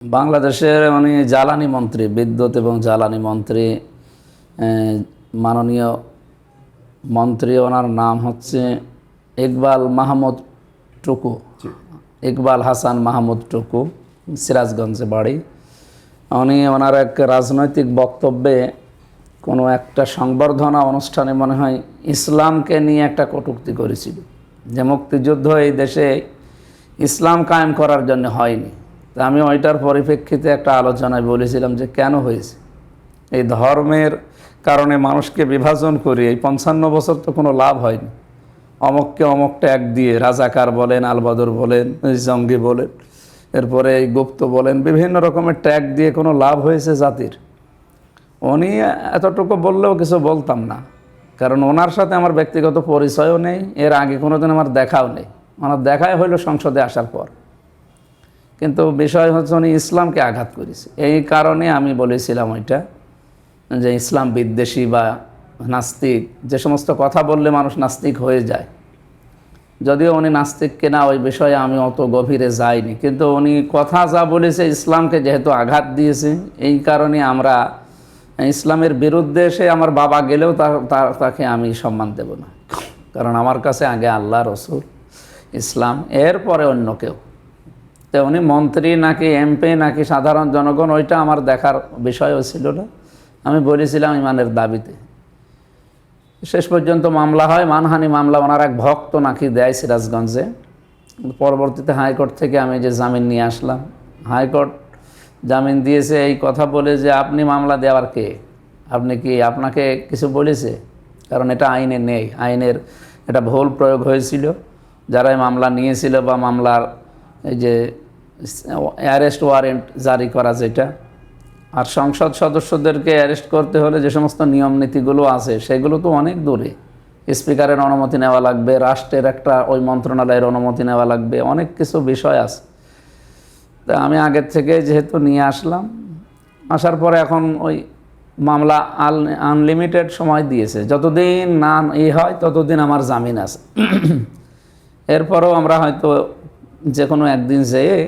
বাংলাদেশের জ্বালানি মন্ত্রী, বিদ্যুৎ এবং জ্বালানি মন্ত্রী, মাননীয় মন্ত্রী, ওনার নাম হচ্ছে ইকবাল মাহমুদ টুকু, ইকবাল হাসান মাহমুদ টুকু, সিরাজগঞ্জে বাড়ি। উনি ওনার এক রাজনৈতিক বক্তব্যে কোনো একটা সংবর্ধনা অনুষ্ঠানে মনে হয় ইসলামকে নিয়ে একটা কটূক্তি করেছিল, যে মুক্তিযুদ্ধ এই দেশে ইসলাম কায়েম করার জন্য হয়নি। তা আমি ওইটার পরিপ্রেক্ষিতে একটা আলোচনায় বলেছিলাম যে কেন হয়েছে, এই ধর্মের কারণে মানুষকে বিভাজন করি এই 55 বছর তো কোনো লাভ হয়নি। অমককে অমক ট্যাগ দিয়ে রাজাকার বলেন, আলবদর বলেন, জঙ্গি বলেন, এরপরে এই গুপ্ত বলেন, বিভিন্ন রকমের ট্যাগ দিয়ে কোনো লাভ হয়েছে জাতির? উনি এতটুকু বললেও কিছু বলতাম না, কারণ ওনার সাথে আমার ব্যক্তিগত পরিচয়ও নেই, এর আগে কোনোদিন আমার দেখাও নেই। ওনার দেখাই হইল সংসদে আসার পর। কিন্তু বিষয় হচ্ছে উনি ইসলামকে আঘাত করেছে। এই কারণে আমি বলেছিলাম ওইটা, যে ইসলাম বিদ্বেষী বা নাস্তিক, যে সমস্ত কথা বললে মানুষ নাস্তিক হয়ে যায়। যদিও উনি নাস্তিক কিনা ওই বিষয়ে আমি অত গভীরে যাইনি, কিন্তু উনি কথা যা বলেছে ইসলামকে যেহেতু আঘাত দিয়েছে, এই কারণে আমরা ইসলামের বিরুদ্ধে এসে আমার বাবা গেলেও তাকে আমি সম্মান দেব না, কারণ আমার কাছে আগে আল্লাহ, রসুল, ইসলাম, এরপরে অন্য কেউ। তো উনি মন্ত্রী নাকি এমপি নাকি সাধারণ জনগণ, ওইটা আমার দেখার বিষয়ও ছিল না। আমি বলেছিলাম ইমানের দাবিতে। শেষ পর্যন্ত মামলা হয়, মানহানি মামলা। ওনার এক ভক্ত নাকি দেয় সিরাজগঞ্জে। পরবর্তীতে হাইকোর্ট থেকে আমি যে জামিন নিয়ে আসলাম, হাইকোর্ট জামিন দিয়েছে এই কথা বলে যে আপনি মামলা দেওয়ার কে, আপনি কি, আপনাকে কিছু বলেছে? কারণ এটা আইনে নেই, আইনের এটা ভুল প্রয়োগ হয়েছিল। যারাই মামলা নিয়েছিল বা মামলার এই যে অ্যারেস্ট ওয়ারেন্ট জারি করা, যেটা, আর সংসদ সদস্যদেরকে অ্যারেস্ট করতে হলে যে সমস্ত নিয়ম নীতিগুলো আছে সেগুলো তো অনেক দূরে। স্পিকারের অনুমতি নেওয়া লাগবে, রাষ্ট্রের একটা ওই মন্ত্রণালয়ের অনুমতি নেওয়া লাগবে, অনেক কিছু বিষয় আছে। তা আমি আগের থেকে যেহেতু নিয়ে আসলাম, আসার পরে এখন ওই মামলা আনলিমিটেড সময় দিয়েছে, যতদিন না হয় ততদিন আমার জামিন আছে। এরপরও আমরা হয়তো যে কোনো একদিন যেয়ে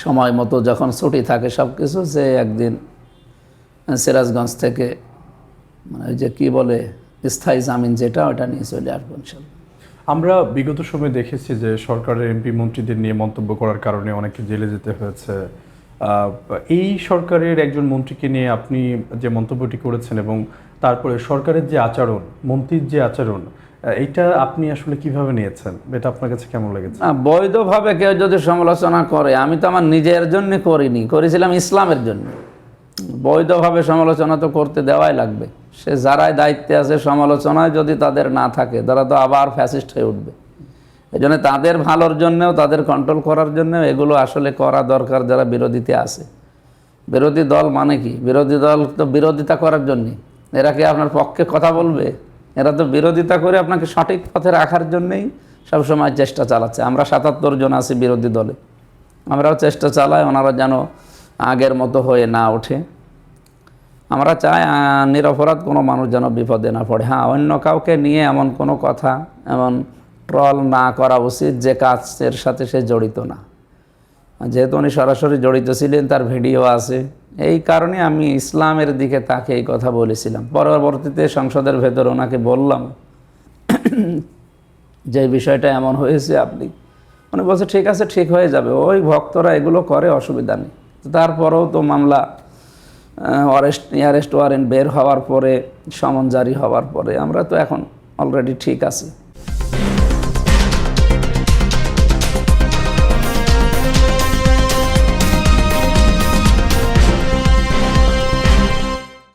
সময় মতো যখন ছুটি থাকে সব কিছু, যে একদিন সিরাজগঞ্জ থেকে মানে ওই যে কী বলে স্থায়ী জামিন, যেটা ওটা নিয়ে চলে আসবো ইনশাল্লাহ। আমরা বিগত সময়ে দেখেছি যে সরকারের এমপি মন্ত্রীদের নিয়ে মন্তব্য করার কারণে অনেকে জেলে যেতে হয়েছে। এই সরকারের একজন মন্ত্রীকে নিয়ে আপনি যে মন্তব্যটি করেছেন এবং তারপরে সরকারের যে আচরণ, মন্ত্রীর যে আচরণ, এইটা আপনি আসলে কিভাবে নিয়েছেন? এটা আপনার কাছে কেমন লেগেছে? না, বৈধভাবে কেউ যদি সমালোচনা করে, আমি তো আমার নিজের জন্য করিনি, করেছিলাম ইসলামের জন্য। বৈধভাবে সমালোচনা তো করতে দেওয়াই লাগবে। সে যারাই দায়িত্বে আছে, সমালোচনায় যদি তাদের না থাকে, তারা তো আবার ফ্যাসিস্ট হয়ে উঠবে। এই জন্য তাদের ভালোর জন্যেও, তাদের কন্ট্রোল করার জন্যেও এগুলো আসলে করা দরকার। যারা বিরোধীতে আছে, বিরোধী দল মানে কি? বিরোধী দল তো বিরোধিতা করার জন্যে। এরা কি আপনার পক্ষে কথা বলবে? এরা তো বিরোধিতা করে আপনাকে সঠিক পথে রাখার জন্যেই সবসময় চেষ্টা চালাচ্ছে। আমরা 77 জন আছি বিরোধী দলে, আমরাও চেষ্টা চালাই ওনারা যেন আগের মতো হয়ে না ওঠে। আমরা চাই নিরপরাধ কোনো মানুষ যেন বিপদে না পড়ে। হ্যাঁ, অন্য কাউকে নিয়ে এমন কোনো কথা, এমন ট্রল না করা উচিত যে কাজের সাথে সে জড়িত না। যেহেতু উনি সরাসরি জড়িত ছিলেন, তার ভিডিও আছে, এই কারণে আমি ইসলামের দিকে তাকে এই কথা বলেছিলাম। পরবর্তীতে সংসদের ভেতর ওনাকে বললাম যে বিষয়টা এমন হয়েছে, আপনি, উনি বলছে ঠিক আছে, ঠিক হয়ে যাবে, ওই ভক্তরা এগুলো করে, অসুবিধা নেই। তারপরেও তো মামলা অ্যারেস্ট ওয়ারেন্ট বের হওয়ার পরে, সমন জারি হওয়ার পরে আমরা তো এখন অলরেডি ঠিক আছে।